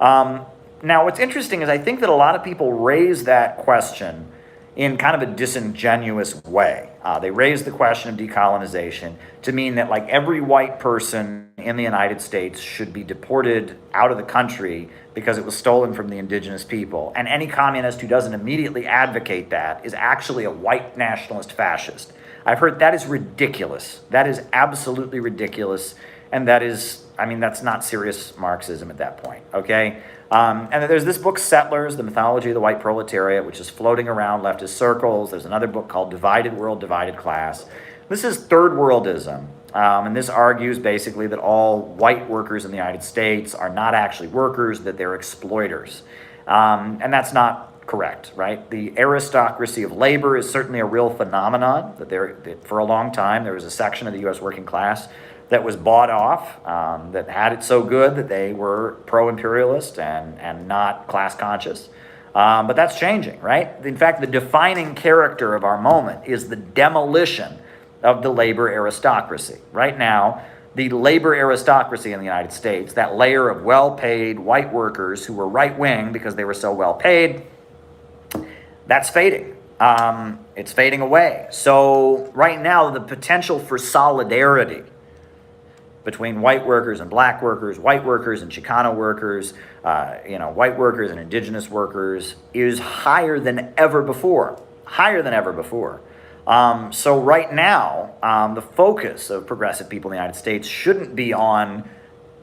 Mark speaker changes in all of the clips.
Speaker 1: Now, what's interesting is I think that a lot of people raise that question in kind of a disingenuous way. They raise the question of decolonization to mean that like every white person in the United States should be deported out of the country because it was stolen from the indigenous people. And any communist who doesn't immediately advocate that is actually a white nationalist fascist. I've heard that is ridiculous. That is absolutely ridiculous. And that is, I mean, that's not serious Marxism at that point, okay? And there's this book, Settlers, The Mythology of the White Proletariat, which is floating around leftist circles. There's another book called Divided World, Divided Class. This is third worldism, and this argues basically that all white workers in the United States are not actually workers, that they're exploiters. And that's not correct, right? The aristocracy of labor is certainly a real phenomenon, that for a long time there was a section of the U.S. working class that was bought off, that had it so good that they were pro-imperialist and not class-conscious. But that's changing, right? In fact, the defining character of our moment is the demolition of the labor aristocracy. Right now, the labor aristocracy in the United States, that layer of well-paid white workers who were right-wing because they were so well-paid, that's fading. It's fading away. So right now, the potential for solidarity between white workers and black workers, white workers and Chicano workers, white workers and indigenous workers is higher than ever before, So right now, the focus of progressive people in the United States shouldn't be on,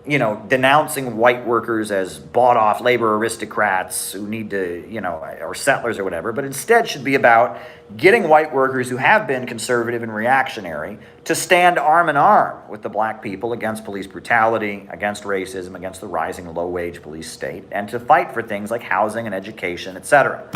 Speaker 1: denouncing white workers as bought-off labor aristocrats who need to, or settlers or whatever, but instead should be about getting white workers who have been conservative and reactionary to stand arm in arm with the black people against police brutality, against racism, against the rising low-wage police state, and to fight for things like housing and education, etc.